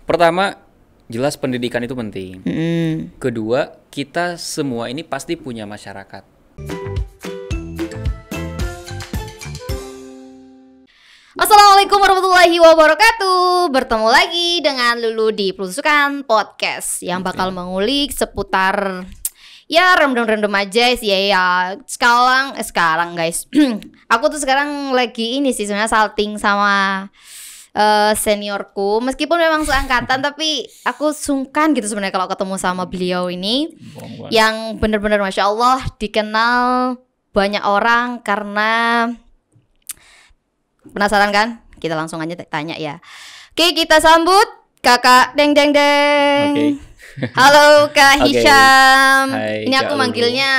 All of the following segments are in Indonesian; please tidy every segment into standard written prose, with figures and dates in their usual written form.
Pertama, jelas pendidikan itu penting. Kedua, kita semua ini pasti punya masyarakat. Assalamualaikum warahmatullahi wabarakatuh. Bertemu lagi dengan Lulu di Pelusukan Podcast yang bakal mengulik seputar ya random-random aja sih ya. Sekarang guys. Aku tuh sekarang lagi ini sih sebenarnya salting sama seniorku. Meskipun memang seangkatan tapi aku sungkan gitu sebenarnya kalau ketemu sama beliau ini. Yang bener-bener Masya Allah dikenal banyak orang karena penasaran kan? Kita langsung aja tanya ya. Oke, kita sambut Kakak Deng Deng Deng. Oke. Halo Kak Oke. Hisham. Hai, Ini Kak aku Lulu. manggilnya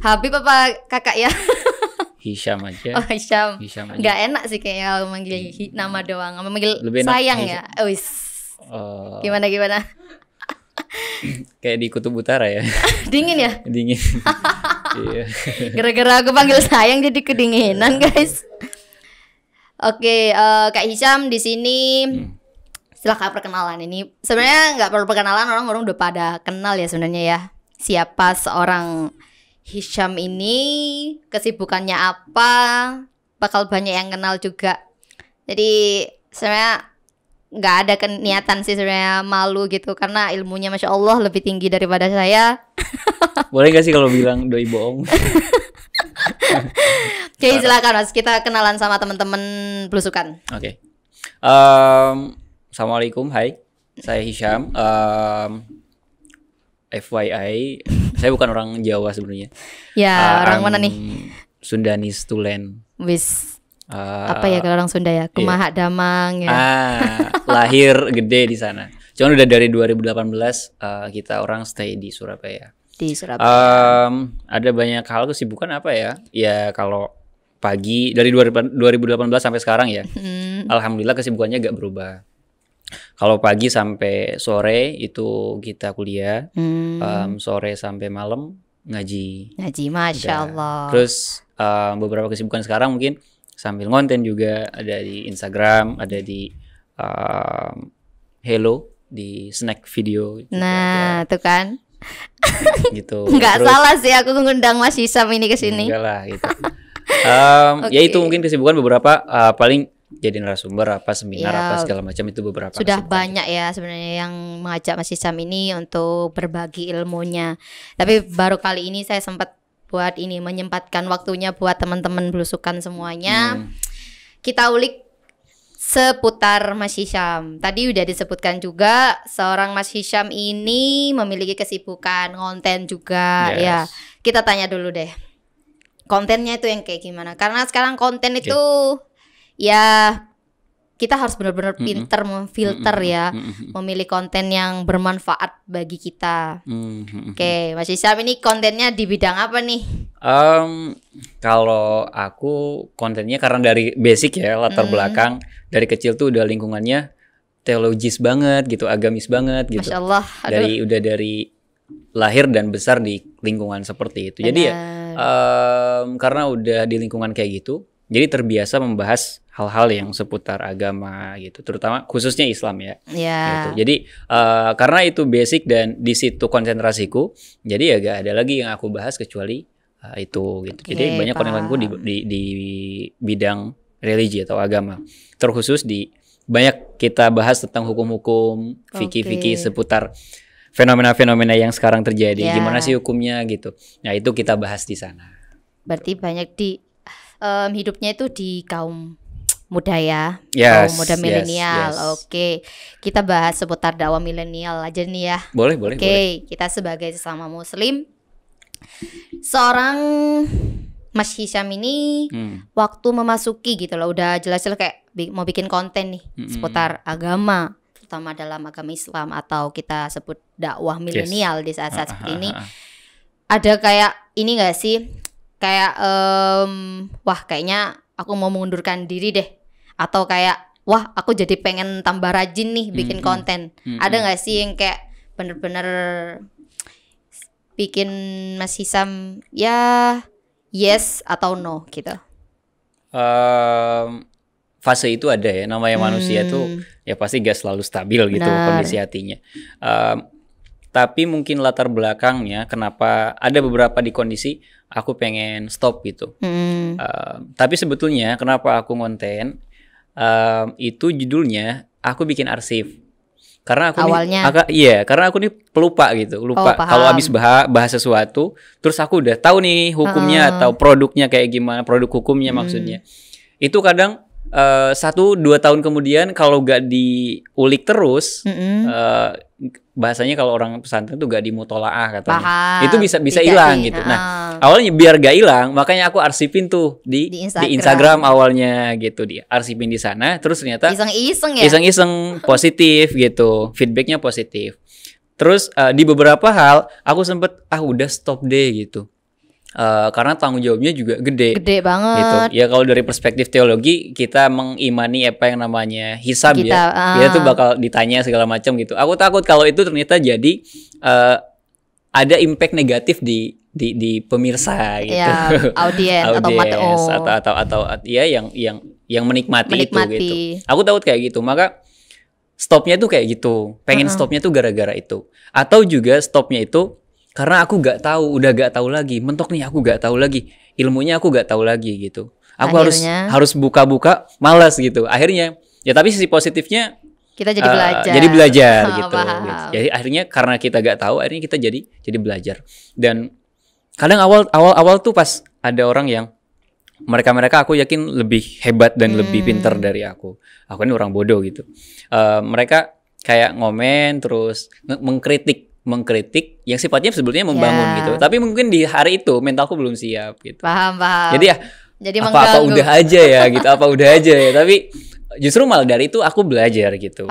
Habib apa Kakak ya? Hisham aja. Oh Hisham. Hisham aja. Nggak enak sih kayaknya kalau manggil nama doang. Manggil Lebih enak sayang Hisham. ya. Wis. Eh, Gimana? kayak di Kutub Utara ya. Dingin ya? Dingin. Iya. Gara-gara aku panggil sayang jadi kedinginan guys. Oke, Kak Hisham di sini. Silahkan perkenalan ini. Sebenarnya nggak perlu perkenalan, orang udah pada kenal ya sebenarnya ya. Siapa seorang Hisham ini, kesibukannya apa, bakal banyak yang kenal juga. Jadi sebenarnya nggak ada niatan sih sebenarnya malu gitu karena ilmunya Masya Allah lebih tinggi daripada saya. Boleh gak sih kalau bilang doi bohong? Oke, silakan Mas, kita kenalan sama teman-teman belusukan. Oke. Assalamualaikum, hai. Saya Hisham. FYI, saya bukan orang Jawa sebenarnya. Ya, orang I'm mana nih? Sundanese Tulen. Wis. Apa ya kalau orang Sunda ya? Kumaha Damang ya. Lahir gede di sana. Cuman udah dari 2018 kita orang stay di Surabaya. Di Surabaya. Ada banyak hal kesibukan apa ya? Ya kalau pagi dari 2018 sampai sekarang ya. Alhamdulillah kesibukannya gak berubah. Kalau pagi sampai sore itu kita kuliah, sore sampai malam ngaji. Ngaji, Masya Udah. Allah. Terus beberapa kesibukan sekarang mungkin sambil ngonten juga, ada di Instagram, ada di Hello, di Snack Video juga Nah, tuh kan. ada, gitu. Nggak Terus- salah sih aku ngundang Mas Hisham ini ke sini. Enggak lah gitu. Ya itu mungkin kesibukan beberapa paling jadi narasumber apa seminar Ya, apa segala macam itu beberapa Sudah kesibukan. banyak ya sebenarnya yang mengajak Mas Hisham ini untuk berbagi ilmunya. Tapi baru kali ini saya sempat buat ini menyempatkan waktunya buat teman-teman belusukan semuanya. Kita ulik seputar Mas Hisham. Tadi udah disebutkan juga seorang Mas Hisham ini memiliki kesibukan konten juga Yes. ya. Kita tanya dulu deh. Kontennya itu yang kayak gimana? Karena sekarang konten itu ya kita harus benar-benar pinter memfilter ya, memilih konten yang bermanfaat bagi kita. Oke, Mas Hisham ini kontennya di bidang apa nih? Kalau aku kontennya karena dari basic ya, latar belakang dari kecil tuh udah lingkungannya teologis banget gitu, agamis banget gitu. Masya Allah. Aduh. Udah dari lahir dan besar di lingkungan seperti itu. Jadi ya karena udah di lingkungan kayak gitu, jadi terbiasa membahas hal-hal yang seputar agama gitu, terutama khususnya Islam ya. Ya. Gitu. Jadi karena itu basic dan di situ konsentrasiku, jadi ya gak ada lagi yang aku bahas kecuali itu gitu. Oke, Jadi banyak kontenku di bidang religi atau agama. Terkhusus di banyak kita bahas tentang hukum-hukum, fikih-fikih seputar fenomena-fenomena yang sekarang terjadi. Ya. Gimana sih hukumnya gitu. Nah, itu kita bahas di sana. Berarti banyak di hidupnya itu di kaum muda ya, Yes, kaum muda milenial. yes. Oke, kita bahas seputar dakwah milenial aja nih ya. Boleh. Oke, kita sebagai sesama muslim, seorang Mas Hisham ini waktu memasuki gitu loh, udah jelas-jelas kayak mau bikin konten nih seputar agama, terutama dalam agama Islam atau kita sebut dakwah milenial di saat-saat seperti ini. Ada kayak ini gak sih? Kayak wah kayaknya aku mau mengundurkan diri deh. Atau kayak wah aku jadi pengen tambah rajin nih bikin konten. Ada gak sih yang kayak bener-bener bikin Mas Hisham ya yes atau no gitu? fase itu ada ya. Namanya manusia tuh ya pasti gak selalu stabil gitu kondisi hatinya. Tapi mungkin latar belakangnya kenapa ada beberapa di kondisi aku pengen stop gitu. Tapi sebetulnya kenapa aku ngonten itu judulnya aku bikin arsip. Karena aku karena aku nih pelupa gitu, lupa kalau habis bahas sesuatu, terus aku udah tahu nih hukumnya atau produknya kayak gimana, produk hukumnya maksudnya. Itu kadang 1-2 tahun kemudian kalau gak diulik terus, bahasanya kalau orang pesantren tuh gak dimutolaah katanya, itu bisa hilang gitu. Nah awalnya biar gak hilang, makanya aku arsipin tuh di Instagram awalnya gitu, di arsipin di sana. Terus ternyata iseng-iseng positif gitu, feedbacknya positif. Terus di beberapa hal aku sempet udah stop deh gitu. Karena tanggung jawabnya juga gede banget gitu. Ya kalau dari perspektif teologi kita mengimani apa yang namanya hisab kita tuh bakal ditanya segala macam gitu. Aku takut kalau itu ternyata jadi ada impact negatif di pemirsa gitu, ya, audiens atau ya yang menikmati itu gitu. Aku takut kayak gitu, maka stopnya tuh kayak gitu. Pengen stopnya tuh gara-gara itu, atau juga stopnya itu karena aku udah gak tahu lagi, mentok nih aku gak tahu lagi, ilmunya aku gak tahu lagi gitu. Aku harus buka-buka, malas gitu. Akhirnya, ya tapi sisi positifnya kita jadi belajar. Jadi belajar gitu. Jadi akhirnya karena kita gak tahu, akhirnya kita jadi belajar. Dan kadang awal tuh pas ada orang yang mereka aku yakin lebih hebat dan lebih pintar dari aku. Aku ini orang bodoh gitu. Mereka kayak ngomen terus mengkritik yang sifatnya sebetulnya membangun gitu. Tapi mungkin di hari itu mentalku belum siap gitu. Paham. Jadi apa udah aja ya gitu, Tapi justru malah dari itu aku belajar gitu.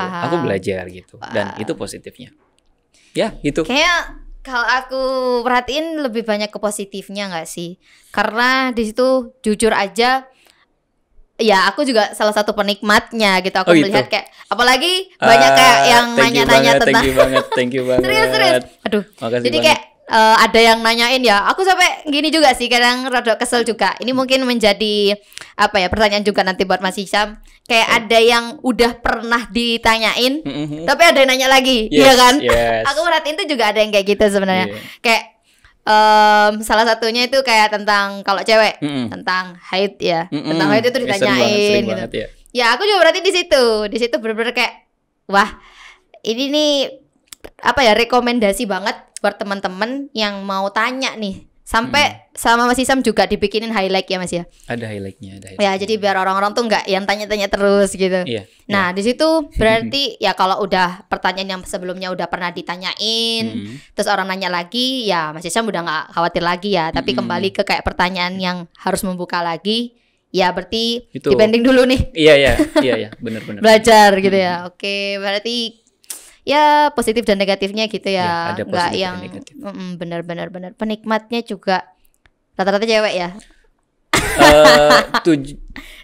Dan itu positifnya. Ya, gitu. Kayak kalau aku perhatiin lebih banyak ke positifnya nggak sih? Karena di situ jujur aja, ya aku juga salah satu penikmatnya gitu. Aku melihat kayak apalagi banyak kayak yang nanya-nanya tentang thank you banget. Serius. Aduh. Makasih jadi banget. kayak ada yang nanyain ya. Aku sampai gini juga sih, kadang rada kesel juga. Ini mungkin menjadi pertanyaan juga nanti buat Mas Hisham. Kayak ada yang udah pernah ditanyain, tapi ada yang nanya lagi, iya kan? Yes. Aku perhatiin tuh juga ada yang kayak gitu sebenarnya. Kayak salah satunya itu kayak tentang kalau cewek tentang haid ya, tentang haid itu ditanyain gitu. Ya aku juga berarti di situ bener-bener kayak wah ini nih rekomendasi banget buat teman-teman yang mau tanya nih. Sampai sama Mas Hisham juga dibikinin highlight ya Mas ya. Ada highlightnya. Ya jadi biar orang-orang tuh nggak yang tanya-tanya terus gitu. Nah di situ berarti ya kalau udah pertanyaan yang sebelumnya udah pernah ditanyain, terus orang nanya lagi, ya Mas Hisham udah nggak khawatir lagi ya. Tapi kembali ke kayak pertanyaan yang harus membuka lagi, ya berarti itu dipending dulu nih. Iya, benar. Belajar gitu ya. Oke, berarti ya positif dan negatifnya gitu ya. Ada nggak yang benar. Penikmatnya juga rata-rata cewek ya.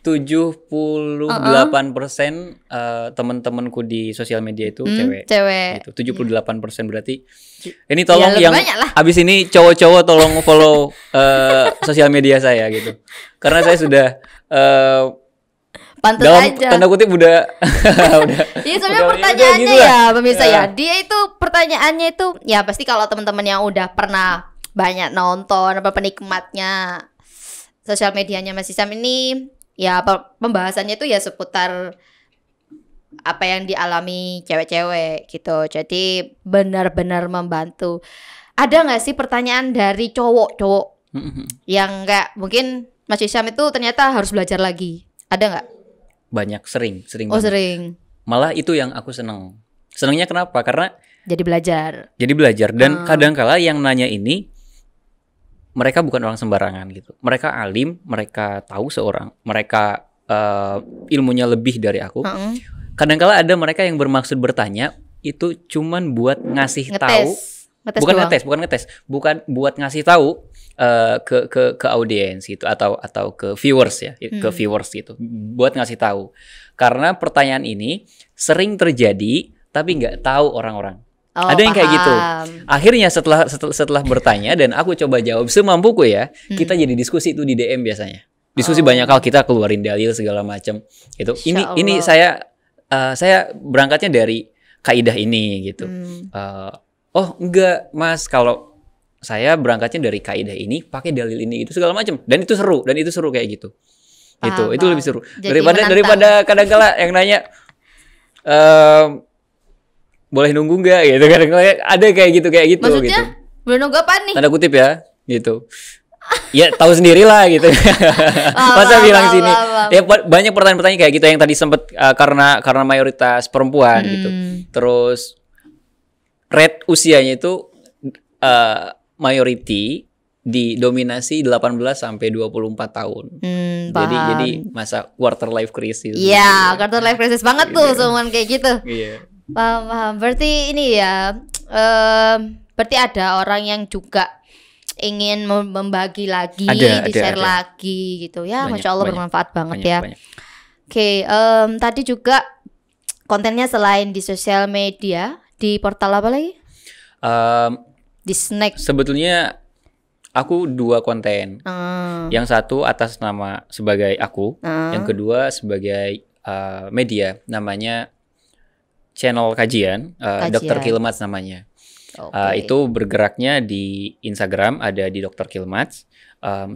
78% teman-temanku di sosial media itu cewek. Gitu. 78% berarti. Ini tolong yang abis ini cowok-cowok tolong follow sosial media saya gitu. Karena saya sudah pantes dalam aja. Tanda kutip udah Iya soalnya pertanyaannya gitu ya pemirsa ya. Dia itu pertanyaannya itu ya pasti kalau teman-teman yang udah pernah banyak nonton penikmatnya sosial medianya Mas Hisham ini ya pembahasannya itu ya seputar apa yang dialami cewek-cewek gitu. Jadi benar-benar membantu. Ada nggak sih pertanyaan dari cowok yang nggak mungkin Mas Hisham itu ternyata harus belajar lagi? Ada nggak? Banyak, sering banget. Sering. Malah itu yang aku senengnya kenapa? Karena jadi belajar dan kadang-kala yang nanya ini mereka bukan orang sembarangan gitu. Mereka alim, mereka tahu mereka ilmunya lebih dari aku. Kadang-kala ada mereka yang bermaksud bertanya itu cuman buat ngasih tahu, bukan buat ngasih tahu ke audiens gitu atau ke viewers ya, ke viewers gitu, buat ngasih tahu. Karena pertanyaan ini sering terjadi tapi nggak tahu orang-orang. Ada yang kayak gitu. Akhirnya setelah bertanya dan aku coba jawab semampuku ya, kita jadi diskusi itu di DM biasanya. Diskusi banyak hal, kita keluarin dalil segala macam. Gitu. Ini saya berangkatnya dari kaidah ini gitu. Oh enggak Mas, kalau saya berangkatnya dari kaidah ini, pakai dalil ini itu segala macam. Dan itu seru kayak gitu. Itu lebih seru. Daripada kadang-kala yang nanya boleh nunggu nggak gitu, kadang-kadang ada kayak gitu. Maksudnya gitu. boleh nunggu apa nih? Tanda kutip ya gitu. Ya tahu sendirilah gitu. Masa bilang sini. Ya banyak pertanyaan-pertanyaan kayak gitu yang tadi sempat karena mayoritas perempuan gitu. Terus rate usianya itu mayority didominasi 18 sampai 24 tahun. Jadi masa quarter life crisis. Iya, quarter life crisis banget tuh semuanya kayak gitu. Iya. Paham. Berarti ini ya, berarti ada orang yang juga ingin membagi lagi, di-share lagi gitu ya. Masya Allah, bermanfaat banget ya. Oke, tadi juga kontennya selain di sosial media, di portal apa lagi? Di Snack. Sebetulnya aku 2 konten. Yang satu atas nama sebagai aku, yang kedua sebagai media, namanya channel kajian. Dr. Kilmats namanya. Itu bergeraknya di Instagram, ada di Dr. Kilmats,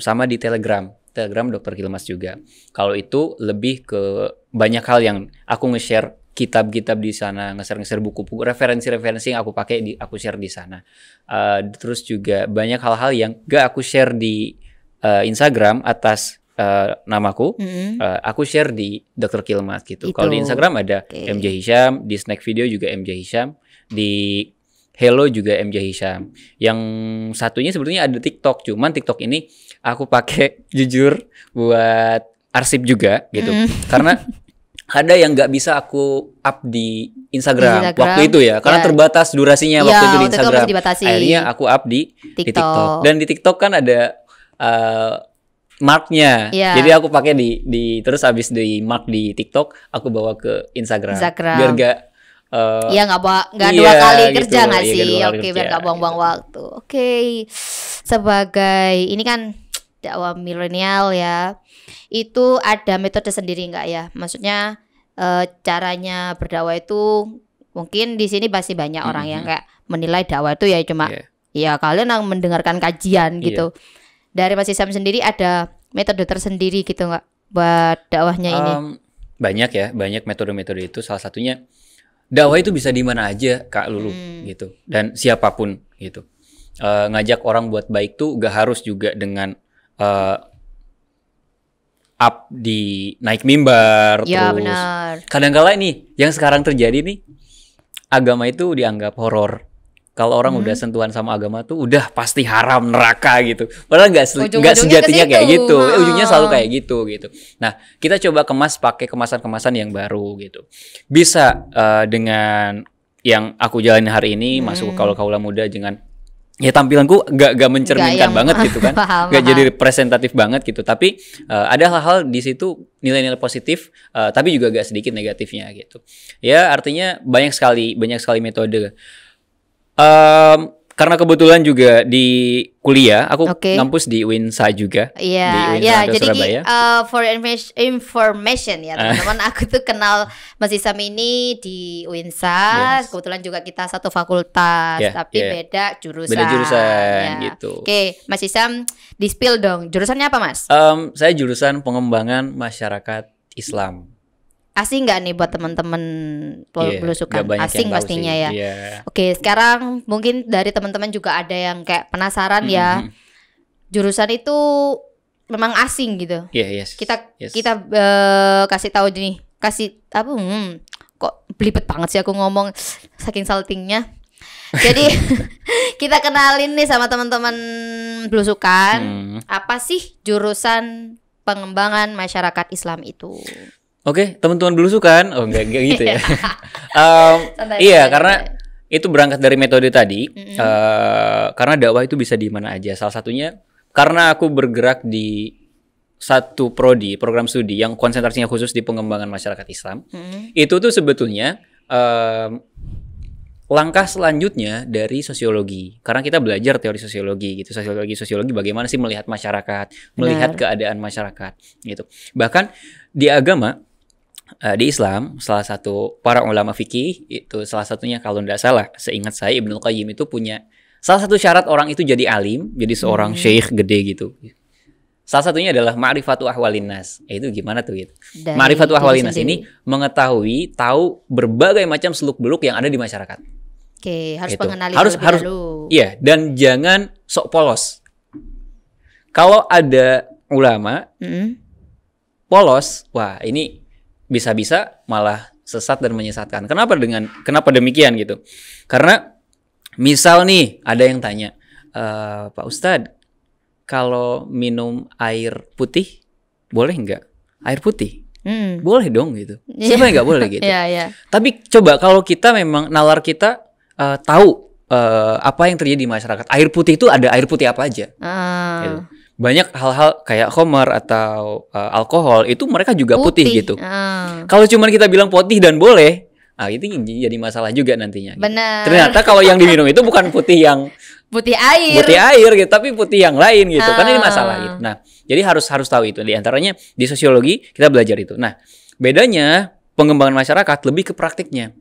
sama di Telegram Dr. Kilmats juga. Kalau itu lebih ke banyak hal yang aku nge-share kitab-kitab di sana, nge-share buku-buku, referensi-referensi yang aku pakai aku share di sana. Terus juga banyak hal-hal yang gak aku share di Instagram atas namaku, aku share di Dr. Kilmats gitu. Kalau di Instagram ada MJ Hisham, di Snack Video juga MJ Hisham, di Hello juga MJ Hisham. Yang satunya sebetulnya ada TikTok, cuman TikTok ini aku pakai jujur buat arsip juga gitu. Karena ada yang nggak bisa aku up di Instagram waktu itu ya, karena terbatas durasinya waktu itu di Instagram. Akhirnya aku up di TikTok. Dan di TikTok kan ada marknya, jadi aku pakai di terus abis di mark di TikTok, aku bawa ke Instagram. Biar nggak nggak 2 kali kerja nggak sih? Oke, biar nggak buang-buang waktu. Oke, sebagai ini kan dakwah milenial ya, itu ada metode sendiri nggak ya? Maksudnya caranya berdakwah itu mungkin di sini pasti banyak orang yang kayak menilai dakwah itu ya cuma ya kalian yang mendengarkan kajian gitu. Dari Mas Hisham sendiri ada metode tersendiri gitu nggak buat dakwahnya ini? Banyak metode-metode itu. Salah satunya dakwah itu bisa di mana aja Kak Lulu gitu, dan siapapun gitu. Ngajak orang buat baik tuh gak harus juga dengan up di naik mimbar terus. Benar. Kadang-kala nih yang sekarang terjadi nih, agama itu dianggap horor. Kalau orang udah sentuhan sama agama tuh udah pasti haram, neraka gitu. Padahal nggak sejatinya kayak gitu. Ujungnya selalu kayak gitu. Nah, kita coba kemas pakai kemasan-kemasan yang baru gitu. Bisa dengan yang aku jalanin hari ini, masuk ke kaula muda dengan ya tampilanku nggak mencerminkan banget gitu kan, nggak jadi representatif banget gitu. Tapi ada hal-hal di situ nilai-nilai positif, tapi juga gak sedikit negatifnya gitu. Ya artinya banyak sekali metode. Karena kebetulan juga di kuliah aku ngampus di UINSA juga. Jadi for information ya teman-teman, aku tuh kenal Mas Hisham ini di UINSA. Kebetulan juga kita satu fakultas, tapi beda jurusan gitu. Oke, Mas Hisham di-spill dong, jurusannya apa Mas? Saya jurusan pengembangan masyarakat Islam. Asing nggak nih buat teman-teman belusukan? Asing pastinya ya. Oke, sekarang mungkin dari teman-teman juga ada yang kayak penasaran ya. Jurusan itu memang asing gitu. Kita kasih tahu nih, kok belibet banget sih aku ngomong saking saltingnya. Jadi kita kenalin nih sama teman-teman belusukan, apa sih jurusan pengembangan masyarakat Islam itu? Oke, teman-teman belusukan, enggak gitu ya. Karena itu berangkat dari metode tadi. Karena dakwah itu bisa di mana aja. Salah satunya karena aku bergerak di satu prodi, program studi yang konsentrasinya khusus di pengembangan masyarakat Islam. Itu tuh sebetulnya langkah selanjutnya dari sosiologi, karena kita belajar teori sosiologi gitu, sosiologi bagaimana sih melihat masyarakat, melihat keadaan masyarakat gitu. Bahkan di agama, di Islam, salah satu para ulama fikih itu salah satunya kalau tidak salah, seingat saya Ibnul Qayyim itu punya salah satu syarat orang itu jadi alim, jadi seorang syekh gede gitu. Salah satunya adalah ma'rifatu ahwalin nas. Itu gimana tuh gitu? Ma'rifatu ahwalin nas ini mengetahui, tahu berbagai macam seluk-beluk yang ada di masyarakat. Oke, harus gitu. mengenali harus dulu. Iya, dan jangan sok polos. Kalau ada ulama polos, wah ini bisa-bisa malah sesat dan menyesatkan. Kenapa demikian gitu? Karena misal nih ada yang tanya, Pak Ustadz, kalau minum air putih boleh nggak? Air putih? Boleh dong gitu. Siapa yang nggak boleh gitu? Tapi coba kalau kita memang nalar kita tahu apa yang terjadi di masyarakat. Air putih itu ada air putih apa aja? Gitu. Banyak hal-hal kayak khamar atau alkohol itu mereka juga putih gitu. Kalau cuma kita bilang putih dan boleh, itu jadi masalah juga nantinya. Benar. Gitu. Ternyata kalau yang diminum itu bukan putih yang putih air gitu, tapi putih yang lain gitu. Karena ini masalah gitu. Nah, jadi harus tahu itu. Di antaranya di sosiologi kita belajar itu. Nah, bedanya pengembangan masyarakat lebih ke praktiknya.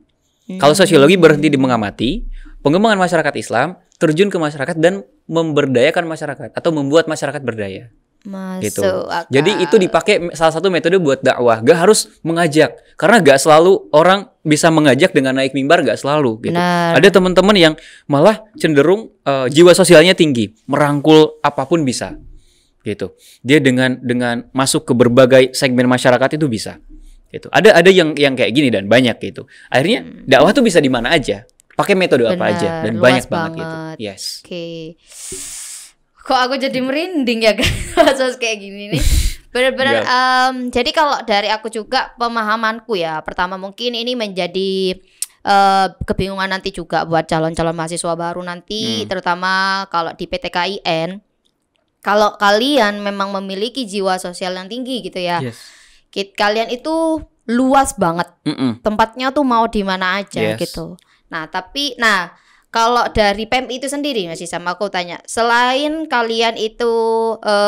Kalau sosiologi berhenti di mengamati, pengembangan masyarakat Islam terjun ke masyarakat dan memberdayakan masyarakat atau membuat masyarakat berdaya. Gitu. Jadi itu dipakai salah satu metode buat dakwah. Gak harus mengajak, karena gak selalu orang bisa mengajak dengan naik mimbar, gak selalu. Gitu. Ada teman-teman yang malah cenderung jiwa sosialnya tinggi, merangkul apapun bisa. Gitu. Dia dengan masuk ke berbagai segmen masyarakat itu bisa. Gitu. Ada yang kayak gini dan banyak gitu. Akhirnya dakwah tuh bisa di mana aja, pakai metode apa aja dan banyak banget gitu. Yes. Oke. Kok aku jadi merinding ya guys kayak gini nih. Benar-benar. Jadi kalau dari aku juga pemahamanku ya, pertama mungkin ini menjadi kebingungan nanti juga buat calon-calon mahasiswa baru nanti, terutama kalau di PTKIN. Kalau kalian memang memiliki jiwa sosial yang tinggi gitu ya. Kalian itu luas banget, tempatnya tuh mau di mana aja gitu. Nah kalau dari PMI itu sendiri masih sama aku tanya, selain kalian itu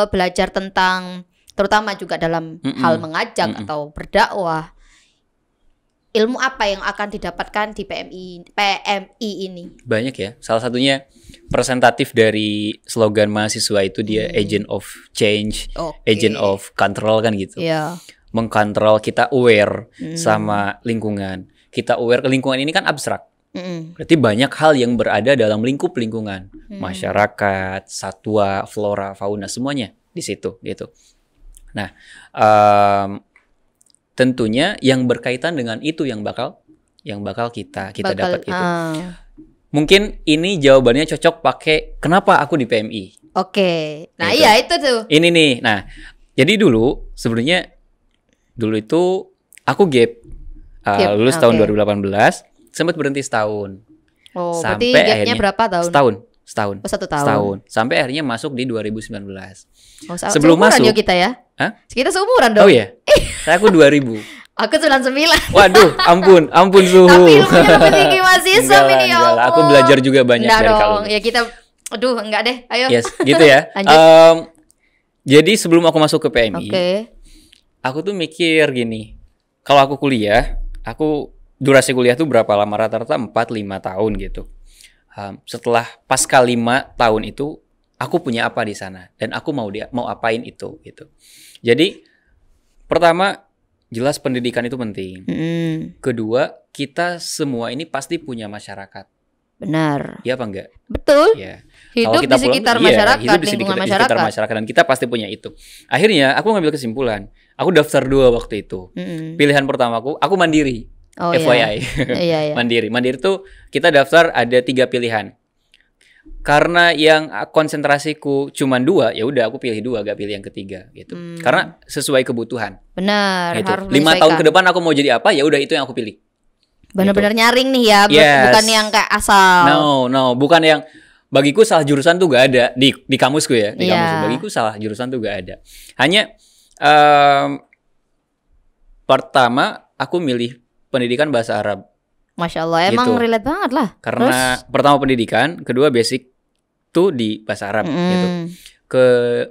belajar tentang terutama juga dalam hal mengajak atau berdakwah, ilmu apa yang akan didapatkan di PMI ini? Banyak ya. Salah satunya presentatif dari slogan mahasiswa itu dia agent of change, agent of control kan gitu. Mengkontrol, kita aware sama lingkungan. Kita aware ke lingkungan ini kan abstrak. Berarti banyak hal yang berada dalam lingkup lingkungan, masyarakat, satwa, flora, fauna, semuanya di situ gitu. Nah, tentunya yang berkaitan dengan itu yang bakal kita dapat gitu. Mungkin ini jawabannya cocok pakai kenapa aku di PMI. Nah gitu. Iya itu tuh. Ini nih. Nah, jadi dulu itu aku gap. Lulus tahun 2018, sempat berhenti setahun. Sampai berarti gapnya berapa tahun? Setahun. 1 tahun. Setahun. Sampai akhirnya masuk di 2019. Sebelum masuk ya kita ya? Kita seumuran dong. Oh iya. Saya aku 2000. Aku 99. Waduh, ampun suhu. Tapi ilmunya lebih tinggi mahasiswa ini ya Allah. Aku belajar juga banyak dari kalian. Ya kita, enggak deh, ayo. Yes, gitu ya. Jadi sebelum aku masuk ke PMI, aku tuh mikir gini, kalau aku kuliah, durasi kuliah tuh berapa lama? Rata-rata 4-5 tahun gitu. Setelah pasca 5 tahun itu, aku punya apa di sana dan aku mau apain itu gitu. Jadi pertama, jelas pendidikan itu penting. Kedua, kita semua ini pasti punya masyarakat. Benar. Iya apa enggak? Betul. Ya. Hidup di sekitar masyarakat, hidup di sekitar masyarakat dan kita pasti punya itu. Akhirnya aku ngambil kesimpulan. Aku daftar 2 waktu itu. Pilihan pertamaku, aku mandiri. FYI. Iya. Mandiri tuh kita daftar ada 3 pilihan. Karena yang konsentrasiku cuma 2, ya udah aku pilih 2, gak pilih yang ketiga gitu. Karena sesuai kebutuhan. Benar. Gitu. 5 tahun ke depan aku mau jadi apa, ya udah itu yang aku pilih. Benar-benar gitu. Nyaring nih ya, bukan yang kayak asal. No, bukan yang bagiku salah jurusan tuh gak ada di kamusku ya. Di kamusku bagiku salah jurusan tuh gak ada. Hanya pertama aku milih pendidikan bahasa Arab. Masya Allah, emang gitu. relate banget lah. Karena pertama pendidikan, kedua basic tuh di bahasa Arab gitu.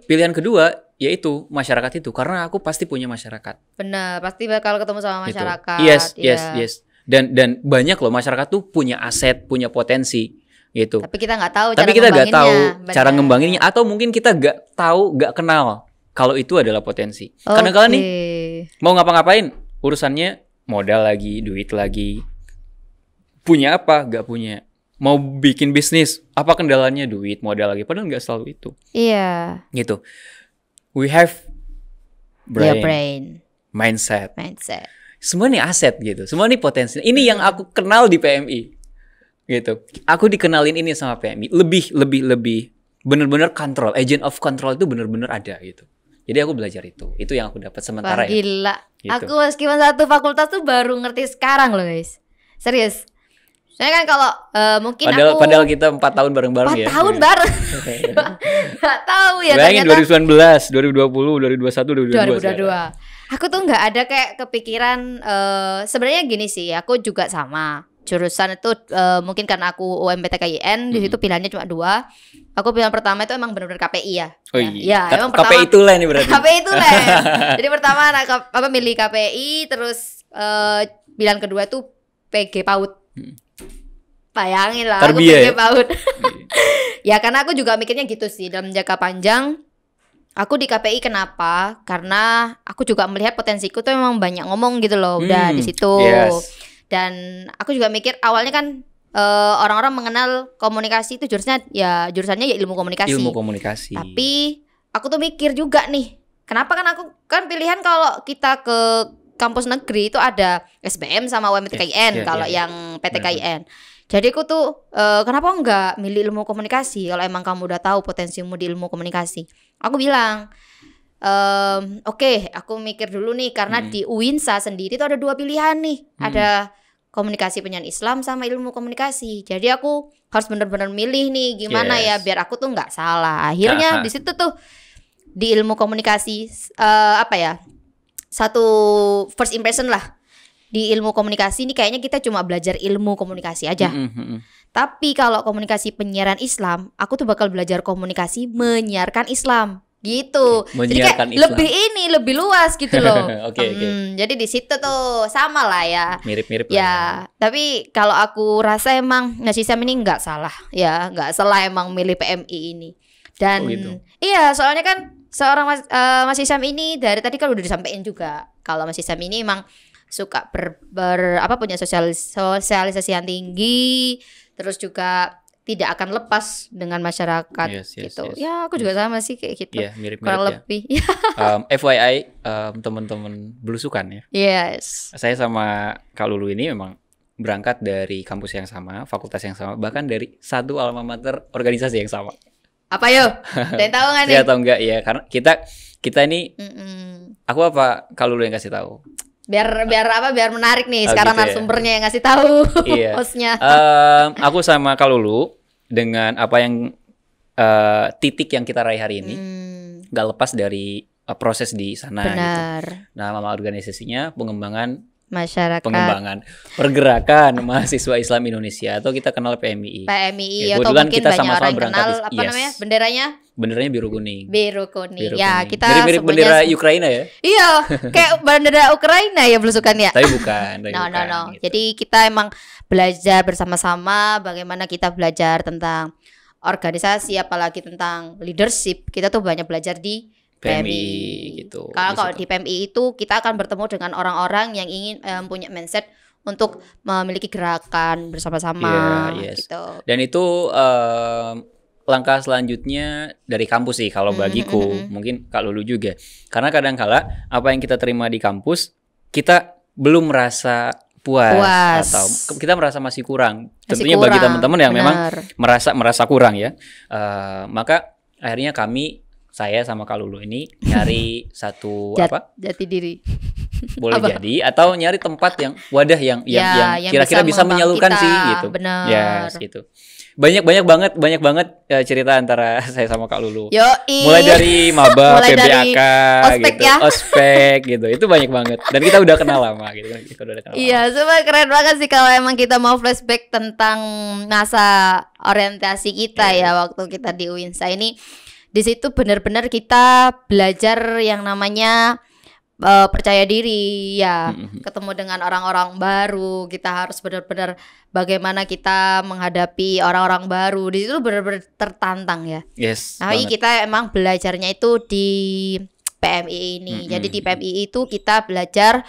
Pilihan kedua yaitu masyarakat itu, karena aku pasti punya masyarakat. Benar, pasti bakal ketemu sama Gitu. masyarakat. Yes. Dan banyak loh masyarakat tuh punya aset, punya potensi gitu. Tapi kita nggak tahu Tapi kita nggak tahu cara ngembanginnya, atau mungkin kita nggak tahu, nggak kenal kalau itu adalah potensi. Kadang-kadang nih mau ngapa-ngapain urusannya modal lagi, duit lagi, punya apa nggak punya. Mau bikin bisnis, apa kendalanya? Duit, modal lagi. Padahal nggak selalu itu. Iya. Gitu. We have brain. mindset. Mindset. Semua nih aset gitu. Semua nih potensi. Ini yang aku kenal di PMI. Gitu. Aku dikenalin ini sama PMI. Lebih bener-bener control. Agent of control itu bener-bener ada gitu. Jadi aku belajar itu. Itu yang aku dapat sementara. Wah, gila. Gitu. Aku meskipun satu fakultas tuh baru ngerti sekarang loh guys. Serius. Saya kan kalau mungkin padahal kita 4 tahun bareng-bareng 4 ya. tahun bareng. Gak tahu ya. Bayangin ternyata 2019, 2020, 2021, 2022. Aku tuh nggak ada kayak kepikiran. Sebenarnya gini sih, aku juga sama jurusan itu. Mungkin karena aku UMPTKIN, di situ pilihannya cuma 2. Aku pilihan pertama itu emang benar-benar KPI ya. Oh iya. Ya, emang pertama KPI itu lah nih berarti. KPI itu lah. Jadi pertama milih KPI, terus pilihan kedua tuh PG PAUD. Bayangin lah, aku PG PAUD. Ya karena aku juga mikirnya gitu sih, dalam jangka panjang. Aku di KPI kenapa? Karena aku juga melihat potensiku tuh memang banyak ngomong gitu loh, udah di situ. Yes. Dan aku juga mikir awalnya kan orang-orang mengenal komunikasi itu jurusannya ya ilmu komunikasi. Ilmu komunikasi. Tapi aku tuh mikir juga nih, kenapa kan aku kan pilihan kalau kita ke kampus negeri itu ada SBM sama UMPTKIN kalau yang PTKIN. Jadi aku tuh kenapa enggak milih ilmu komunikasi kalau emang kamu udah tahu potensimu di ilmu komunikasi. Aku bilang oke, aku mikir dulu nih karena di UINSA sendiri tuh ada 2 pilihan nih. Ada komunikasi penyiaran Islam sama ilmu komunikasi. Jadi aku harus benar-benar milih nih gimana ya biar aku tuh nggak salah. Akhirnya di situ tuh di ilmu komunikasi satu first impression lah. Di ilmu komunikasi ini kayaknya kita cuma belajar ilmu komunikasi aja. Tapi kalau komunikasi penyiaran Islam, aku tuh bakal belajar komunikasi menyiarkan Islam. Gitu. Jadi kayak lebih luas gitu loh. Oke. Jadi di situ tuh sama lah ya. Mirip-mirip ya. Tapi kalau aku rasa emang Mas Hisam ini nggak salah ya, nggak salah emang milih PMI ini. Dan gitu. Iya, soalnya kan seorang Mas Hisam ini dari tadi kan udah disampaikan juga kalau Mas Hisam ini emang suka punya sosialisasi yang tinggi, terus juga tidak akan lepas dengan masyarakat gitu. Ya, aku juga sama sih kayak gitu. Mirip-mirip kurang lebih. FYI teman-teman belusukan ya. Yes. Saya sama Kak Lulu ini memang berangkat dari kampus yang sama, fakultas yang sama, bahkan dari satu alma mater organisasi yang sama. Apa yo? Ada tahu nggak nih? Saya tahu nggak ya? Karena kita ini, aku apa Kak Lulu yang kasih tahu? Biar menarik nih. Sekarang gitu narasumbernya yang ngasih tahu. Hostnya. Aku sama Kak Lulu dengan apa yang titik yang kita raih hari ini nggak lepas dari proses di sana. Benar. Gitu. Nah, nama organisasinya pengembangan pergerakan mahasiswa Islam Indonesia, atau kita kenal PMII. Ya, atau mungkin kita banyak orang kenal namanya benderanya biru kuning. Ya, kita mirip bendera Ukraina ya. Iya, kayak bendera Ukraina ya belusukan ya. Tapi bukan. No. Gitu. Jadi kita emang belajar bersama-sama bagaimana kita belajar tentang organisasi, apalagi tentang leadership. Kita tuh banyak belajar di PMI gitu. Kalau di PMI itu kita akan bertemu dengan orang-orang yang ingin punya mindset untuk memiliki gerakan bersama-sama gitu. Dan itu langkah selanjutnya dari kampus sih kalau bagiku, mungkin Kak Lulu juga. Karena kadang-kala apa yang kita terima di kampus kita belum merasa puas atau kita merasa masih kurang. Tentunya bagi teman-teman yang memang merasa kurang ya. Maka akhirnya saya sama Kak Lulu ini nyari satu jati diri. boleh Apa? jadi, atau nyari tempat yang wadah yang yang kira-kira bisa menyalurkan kita. sih gitu. Bener. Yes, gitu. Banyak banget cerita antara saya sama Kak Lulu. Yoi. Mulai dari maba, Mulai dari PBAK ospek gitu, ya. ospek gitu. Itu banyak banget. Dan kita udah kenal lama gitu. Kita udah kenal lama. Iya, semua keren banget sih kalau emang kita mau flashback tentang masa orientasi kita ya waktu kita di UINSA ini. Di situ benar-benar kita belajar yang namanya percaya diri ya, ketemu dengan orang-orang baru, kita harus benar-benar bagaimana kita menghadapi orang-orang baru. Di situ benar-benar tertantang ya. Yes. Nah, kita emang belajarnya itu di PMI ini. Jadi di PMI itu kita belajar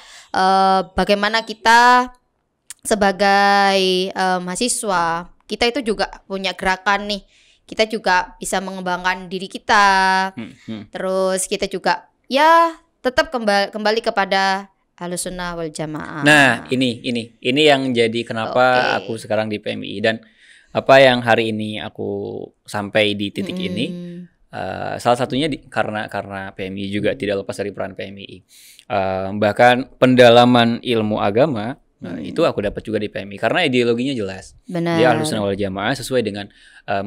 bagaimana kita sebagai mahasiswa, kita itu juga punya gerakan nih. Kita juga bisa mengembangkan diri kita. Terus kita juga ya tetap kembali kepada Ahlussunnah wal Jamaah. Nah, ini yang jadi kenapa aku sekarang di PMI, dan apa yang hari ini aku sampai di titik ini. Salah satunya karena PMI juga tidak lepas dari peran PMI. Bahkan pendalaman ilmu agama itu aku dapat juga di PMI karena ideologinya jelas. Benar. Dia Ahlussunnah wal Jamaah sesuai dengan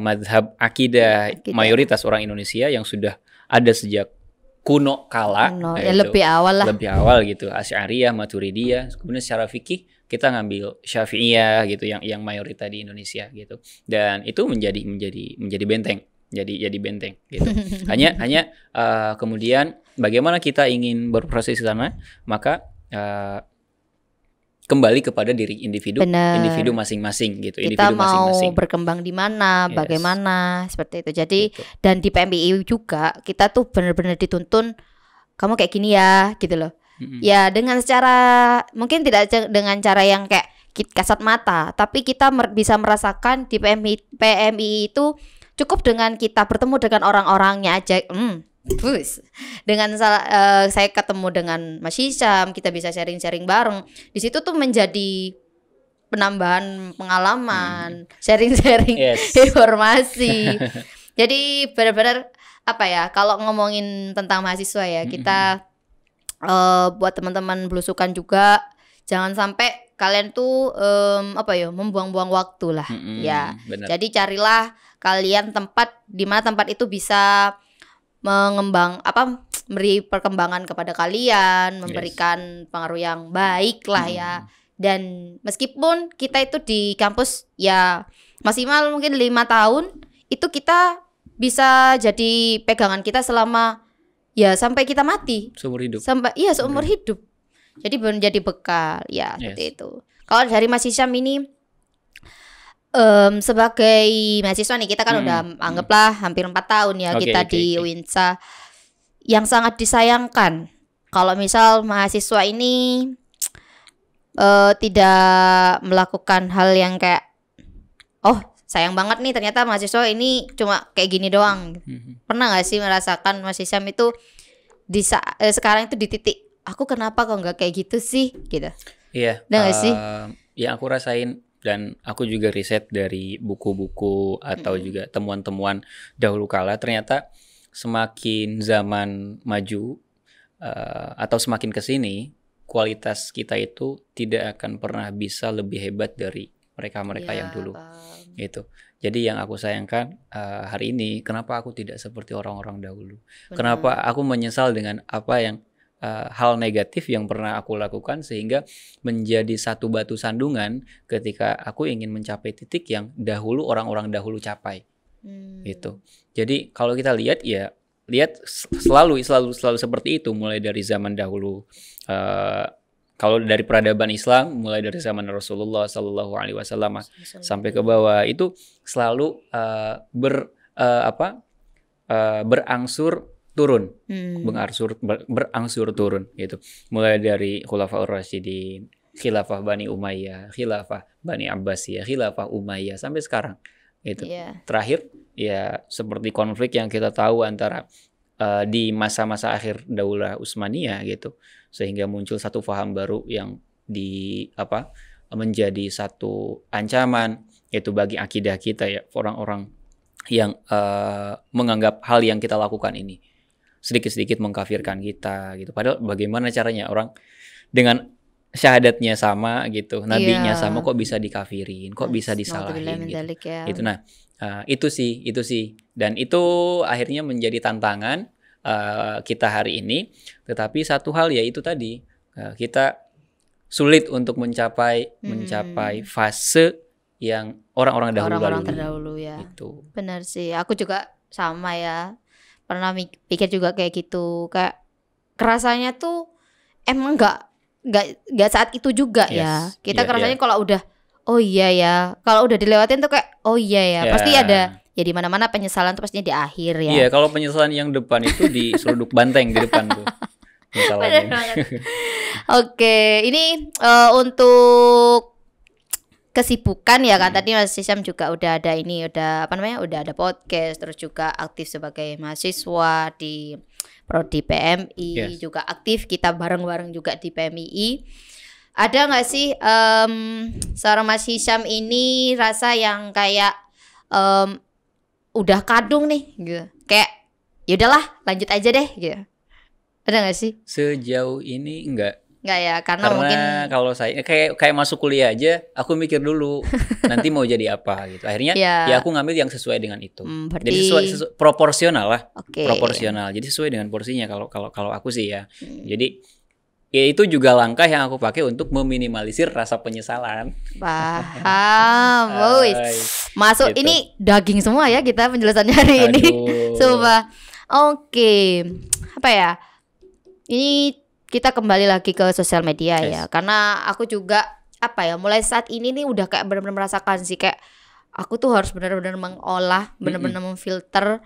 madhab akidah mayoritas orang Indonesia yang sudah ada sejak kuno kala, ya lebih awal lah. Lebih awal gitu, Asy'ariyah, Maturidiyah. Kemudian secara fikih kita ngambil Syafi'iyah gitu, yang mayoritas di Indonesia gitu. Dan itu menjadi benteng, jadi benteng gitu. hanya kemudian bagaimana kita ingin berproses di sana, maka kembali kepada diri individu masing-masing gitu. Kita mau berkembang di mana, bagaimana, seperti itu. Jadi dan di PMI juga kita tuh benar-benar dituntun kamu kayak gini ya, gitu loh. Ya dengan secara mungkin tidak dengan cara yang kayak kasat mata, tapi kita bisa merasakan di PMI itu cukup dengan kita bertemu dengan orang-orangnya aja. Dengan saya ketemu dengan Mas Hisham, kita bisa sharing-sharing bareng. Di situ tuh menjadi penambahan pengalaman, sharing-sharing informasi. Jadi benar-benar apa ya, kalau ngomongin tentang mahasiswa ya, kita buat teman-teman belusukan juga jangan sampai kalian tuh membuang-buang waktu lah. Ya. Bener. Jadi carilah kalian tempat di mana tempat itu bisa memberi perkembangan kepada kalian, memberikan pengaruh yang baik lah ya. Dan meskipun kita itu di kampus ya maksimal mungkin 5 tahun, itu kita bisa jadi pegangan kita selama ya sampai kita mati. Seumur hidup. Seumur hidup. Jadi menjadi bekal ya, seperti itu. Kalau dari Mas Hisham ini sebagai mahasiswa nih, kita kan udah anggaplah hampir 4 tahun ya kita di UINSA. Yang sangat disayangkan kalau misal mahasiswa ini tidak melakukan hal yang kayak sayang banget nih ternyata mahasiswa ini cuma kayak gini doang. Pernah gak sih merasakan Mas Hisham itu sekarang itu di titik aku kenapa kok nggak kayak gitu sih gitu? Iya. Gak sih? Yang aku rasain dan aku juga riset dari buku-buku atau juga temuan-temuan dahulu kala, ternyata semakin zaman maju atau semakin kesini, kualitas kita itu tidak akan pernah bisa lebih hebat dari mereka-mereka yang dulu. Itu. Jadi yang aku sayangkan hari ini, kenapa aku tidak seperti orang-orang dahulu? Kenapa aku menyesal dengan apa yang hal negatif yang pernah aku lakukan, sehingga menjadi satu batu sandungan ketika aku ingin mencapai titik yang dahulu orang-orang dahulu capai. Gitu. Jadi kalau kita lihat selalu seperti itu, mulai dari zaman dahulu. Kalau dari peradaban Islam, mulai dari zaman Rasulullah Sallallahu Alaihi Wasallam sampai ke bawah, itu selalu berangsur turun, berangsur turun gitu. Mulai dari Khulafaur Rasyidin, Khilafah Bani Umayyah, Khilafah Bani Abbasiyah, Khilafah Umayyah sampai sekarang gitu. Terakhir ya seperti konflik yang kita tahu antara di masa-masa akhir Daulah Utsmaniyah gitu, sehingga muncul satu paham baru yang menjadi satu ancaman yaitu bagi akidah kita ya, orang-orang yang menganggap hal yang kita lakukan ini sedikit-sedikit mengkafirkan kita gitu. Padahal bagaimana caranya orang dengan syahadatnya sama gitu, nabinya sama, kok bisa dikafirin, kok bisa disalahin gitu. Itu nah, itu sih, dan itu akhirnya menjadi tantangan kita hari ini. Tetapi satu hal ya itu tadi, kita sulit untuk mencapai fase yang orang-orang terdahulu ya. Gitu. Benar sih, aku juga sama ya, pernah pikir juga kayak gitu, kayak kerasanya tuh emang nggak saat itu juga ya. Kita kerasanya kalau udah oh iya ya, kalau udah dilewatin tuh kayak oh iya ya, pasti ada ya, di mana-mana penyesalan tuh pastinya di akhir ya. Iya, kalau penyesalan yang depan itu di seruduk banteng di depan tuh. Oke, ini untuk kesibukan ya kan, tadi Mas Hisam juga udah ada ini, udah ada podcast, terus juga aktif sebagai mahasiswa di Prodi PMI, juga aktif kita bareng-bareng juga di PMII. Ada nggak sih seorang Mas Hisam ini rasa yang kayak udah kadung nih gitu, kayak ya udahlah lanjut aja deh gitu, ada nggak sih? Sejauh ini enggak ya, karena mungkin kalau saya kayak masuk kuliah aja aku mikir dulu nanti mau jadi apa gitu, akhirnya ya aku ngambil yang sesuai dengan itu. Jadi sesuai proporsional lah. Proporsional, jadi sesuai dengan porsinya kalau aku sih ya. Jadi ya itu juga langkah yang aku pakai untuk meminimalisir rasa penyesalan. Paham. Masuk gitu. Ini daging semua ya kita penjelasannya hari ini. Coba. Oke. Apa ya? Ini kita kembali lagi ke sosial media ya. Karena aku juga mulai saat ini nih udah kayak benar-benar merasakan sih, kayak aku tuh harus benar-benar mengolah, benar-benar memfilter.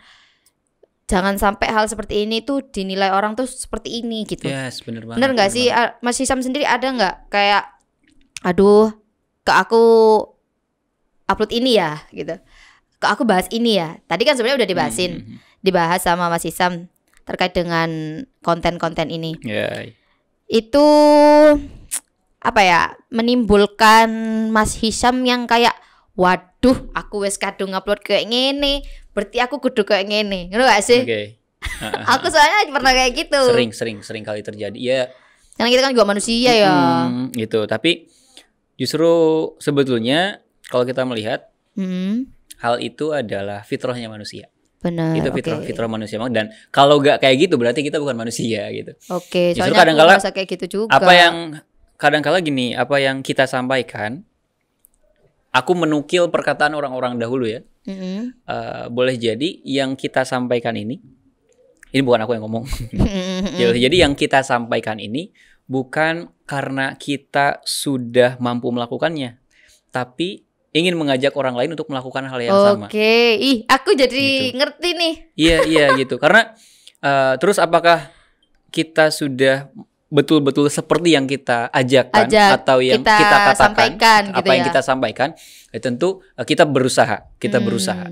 Jangan sampai hal seperti ini tuh dinilai orang tuh seperti ini gitu. Yes, bener banget. Bener nggak sih, Mas Hisam sendiri ada nggak kayak, aduh, ke aku upload ini ya gitu, ke aku bahas ini ya. Tadi kan sebenarnya udah dibahas sama Mas Hisam terkait dengan konten-konten ini. Itu menimbulkan Mas Hisam yang kayak, waduh, aku wes kadung upload kayak ngene, berarti aku kudu kayak ngene, ngerti gak sih? Aku soalnya pernah kayak gitu. Sering kali terjadi ya. Karena kita kan juga manusia ya. Gitu. Tapi justru sebetulnya kalau kita melihat hal itu adalah fitrahnya manusia. Benar. Itu fitrah manusia, dan kalau gak kayak gitu berarti kita bukan manusia gitu. Justru kadang-kala kayak gitu juga. Kadang-kala gini, apa yang kita sampaikan, aku menukil perkataan orang-orang dahulu ya. Boleh jadi yang kita sampaikan ini bukan aku yang ngomong. Jadi yang kita sampaikan ini bukan karena kita sudah mampu melakukannya, tapi ingin mengajak orang lain untuk melakukan hal yang sama. Aku jadi ngerti nih. Iya gitu. Karena terus apakah kita sudah betul-betul seperti yang kita ajak atau yang kita katakan, sampaikan, apa gitu yang kita sampaikan, tentu kita berusaha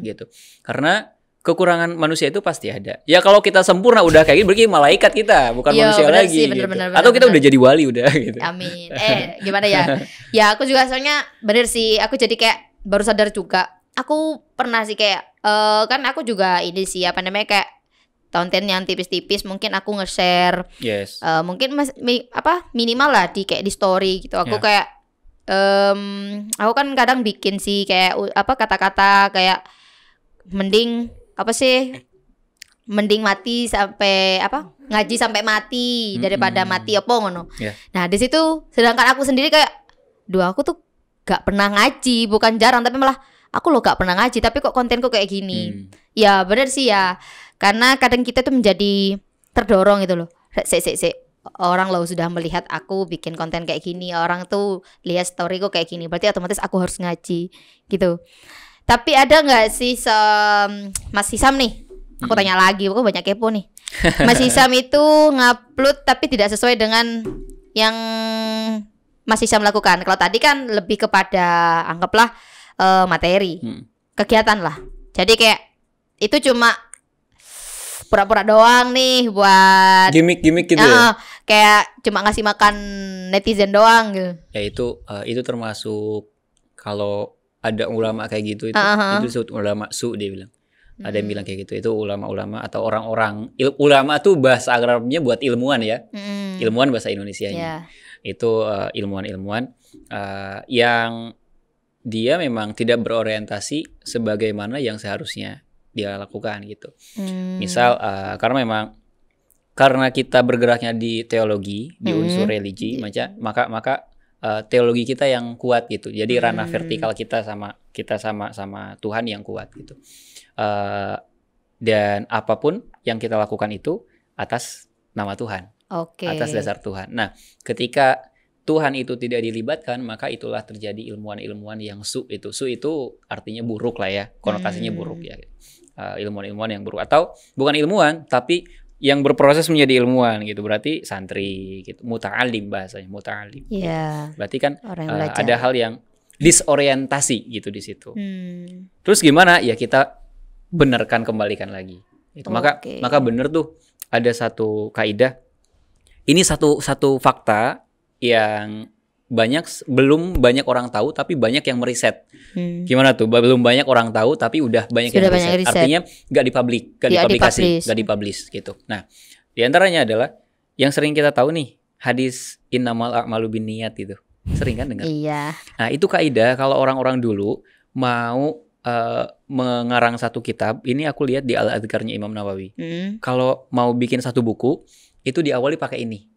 gitu. Karena kekurangan manusia itu pasti ada. Ya kalau kita sempurna udah kayak gitu, berarti malaikat kita, bukan manusia lagi. Bener, atau kita udah jadi wali udah gitu. Amin. Gimana ya? Ya aku juga soalnya bener sih, aku jadi kayak baru sadar juga. Aku pernah sih kayak kan aku juga ini sih kayak konten yang tipis-tipis, mungkin aku nge-share. Mungkin minimal lah di story gitu. Aku kayak aku kan kadang bikin sih kayak kata-kata kayak mending mati sampai ngaji sampai mati daripada mati ngono. Nah di situ sedangkan aku sendiri kayak, aku tuh gak pernah ngaji, bukan jarang tapi malah aku loh gak pernah ngaji tapi kok kontenku kayak gini. Ya bener sih ya, karena kadang kita tuh menjadi terdorong gitu loh. Orang loh sudah melihat aku bikin konten kayak gini, orang tuh lihat storyku kayak gini, berarti otomatis aku harus ngaji gitu. Tapi ada nggak sih Mas Hisam nih? Aku tanya lagi, aku banyak kepo nih. Mas Hisam itu ngupload tapi tidak sesuai dengan yang Mas Hisam lakukan. Kalau tadi kan lebih kepada anggaplah materi, kegiatan lah. Jadi kayak itu cuma pura-pura doang nih buat gimmick gitu ya. Kayak cuma ngasih makan netizen doang gitu. Ya itu termasuk, kalau ada ulama kayak gitu itu ulama dia bilang. Ada yang bilang kayak gitu, itu ulama-ulama atau orang-orang ulama tuh bahasa Arabnya buat ilmuwan ya. Ilmuwan bahasa Indonesianya. Itu ilmuwan-ilmuwan yang dia memang tidak berorientasi sebagaimana yang seharusnya dia lakukan gitu. Misal karena kita bergeraknya di teologi, di unsur religi, maka teologi kita yang kuat gitu. Jadi ranah vertikal kita sama Tuhan yang kuat gitu. Dan apapun yang kita lakukan itu atas nama Tuhan, atas dasar Tuhan. Nah, ketika Tuhan itu tidak dilibatkan, maka itulah terjadi ilmuwan-ilmuwan yang su itu artinya buruk lah ya, konotasinya buruk ya. Ilmuwan-ilmuwan yang buruk, atau bukan ilmuwan tapi yang berproses menjadi ilmuwan gitu, berarti santri gitu, muta'alim bahasanya, muta'alim. Yeah. Berarti kan ada hal yang disorientasi gitu di situ. Terus gimana? Ya kita benarkan, kembalikan lagi. Gitu. Maka benar tuh ada satu kaidah. Ini satu fakta yang belum banyak orang tahu tapi banyak yang meriset. Gimana tuh? Belum banyak orang tahu tapi udah banyak yang riset. Artinya nggak dipublish gitu. Nah, diantaranya adalah yang sering kita tahu nih, hadis innamal a'malu binniyat itu. Sering kan dengar? Iya. Nah, itu kaidah kalau orang-orang dulu mau mengarang satu kitab. Ini aku lihat di Al-Adhkarnya Imam Nawawi. Kalau mau bikin satu buku, itu diawali pakai ini.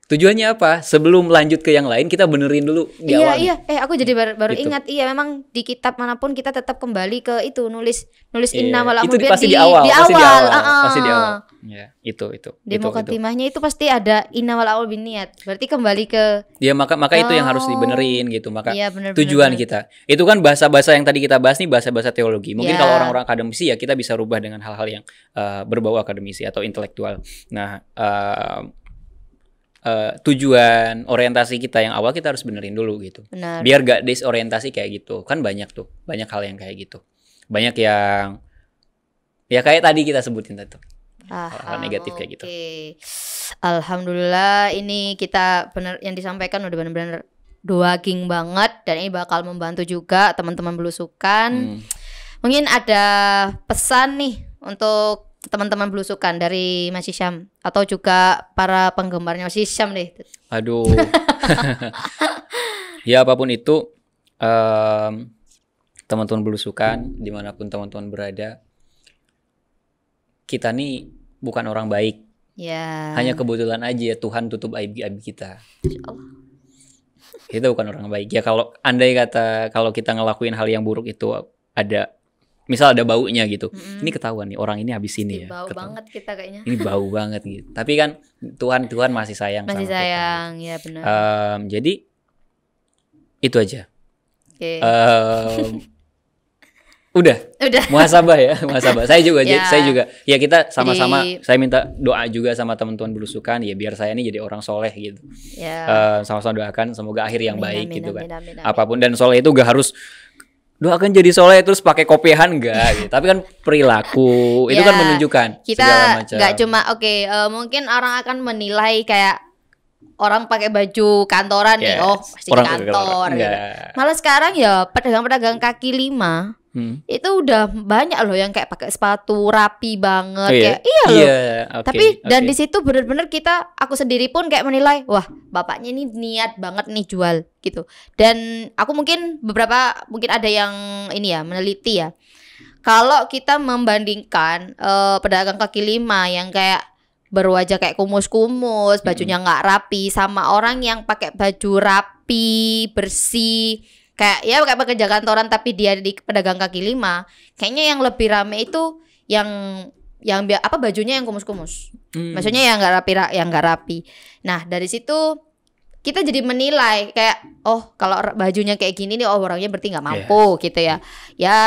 Tujuannya apa? Sebelum lanjut ke yang lain, kita benerin dulu di awal. Iya. Aku jadi baru gitu. ingat. Iya, memang di kitab manapun kita tetap kembali ke itu, nulis Itu innamal a'malu pasti di di awal. Pasti di awal. Ya, itu. Di mukaddimahnya itu pasti ada innamal a'malu binniyat. Berarti kembali ke. Ya, maka itu yang harus dibenerin gitu. Maka iya, bener, tujuan kita. Itu kan bahasa-bahasa yang tadi kita bahas nih, bahasa-bahasa teologi. Mungkin kalau orang-orang akademisi ya kita bisa rubah dengan hal-hal yang berbau akademisi atau intelektual. Nah, tujuan orientasi kita yang awal kita harus benerin dulu gitu. Benar. Biar gak disorientasi kayak gitu. Kan banyak hal yang kayak gitu. Banyak yang ya kayak tadi kita sebutin tadi. Hal negatif kayak gitu. Alhamdulillah ini kita benar yang disampaikan udah benar-benar doaging banget, dan ini bakal membantu juga teman-teman belusukan. Mungkin ada pesan nih untuk teman-teman belusukan dari Mas Hisham atau juga para penggemarnya Mas Hisham deh. Aduh. Ya apapun itu, teman-teman belusukan dimanapun teman-teman berada, kita nih bukan orang baik. Ya. Hanya kebetulan aja Tuhan tutup aib-aib kita. Kita bukan orang baik. Ya kalau andai kata kalau kita ngelakuin hal yang buruk itu misal ada baunya gitu, ini ketahuan nih orang ini habis ini ya. Bau banget kita kayaknya. Ini bau banget gitu. Tapi kan Tuhan masih sayang sama kita. Ya benar. Jadi itu aja. Oke. Udah. Muhasabah ya, muhasabah. Saya juga. Ya kita sama-sama. Saya minta doa juga sama teman-teman belusukan ya, biar saya ini jadi orang soleh gitu. Ya. Sama-sama doakan semoga akhir yang baik gitu kan. Amin. Apapun, dan soleh itu gak harus doakan jadi soleh terus pakai kopiahan enggak gitu. Tapi kan perilaku itu kan menunjukkan kita segala macam. Gak cuma mungkin orang akan menilai kayak orang pakai baju kantoran nih, pasti orang di kantor gitu. Malah sekarang ya pedagang-pedagang kaki lima itu udah banyak loh yang kayak pakai sepatu rapi banget, Tapi dan di situ benar-benar aku sendiri pun kayak menilai, wah bapaknya ini niat banget nih jual gitu. Dan aku mungkin ada yang ini ya meneliti ya, kalau kita membandingkan pedagang kaki lima yang kayak berwajah kayak kumus-kumus, bajunya nggak rapi, sama orang yang pakai baju rapi, bersih, kayak pekerja kantoran tapi dia di pedagang kaki lima, kayaknya yang lebih rame itu yang bajunya yang kumus-kumus, maksudnya yang nggak rapi. Nah dari situ kita jadi menilai kayak kalau bajunya kayak gini nih orangnya berarti nggak mampu gitu ya. Ya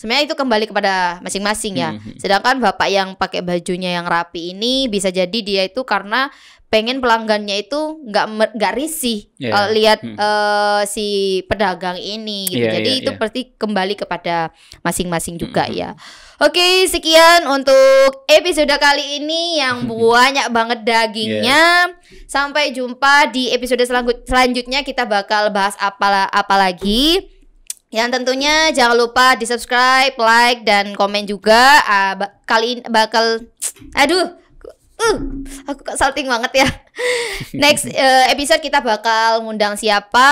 sebenarnya itu kembali kepada masing-masing ya. Sedangkan bapak yang pakai bajunya yang rapi ini bisa jadi dia itu karena pengen pelanggannya itu nggak risih lihat si pedagang ini gitu. Jadi itu pasti kembali kepada masing-masing juga ya. Oke, sekian untuk episode kali ini yang banyak banget dagingnya. Sampai jumpa di episode selanjutnya, kita bakal bahas apa lagi. Yang tentunya jangan lupa di subscribe, like, dan komen juga. Kali ini bakal Aku kok salting banget ya. Next episode kita bakal ngundang siapa?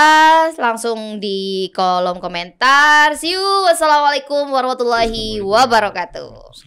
Langsung di kolom komentar. See you. Wassalamualaikum warahmatullahi wabarakatuh.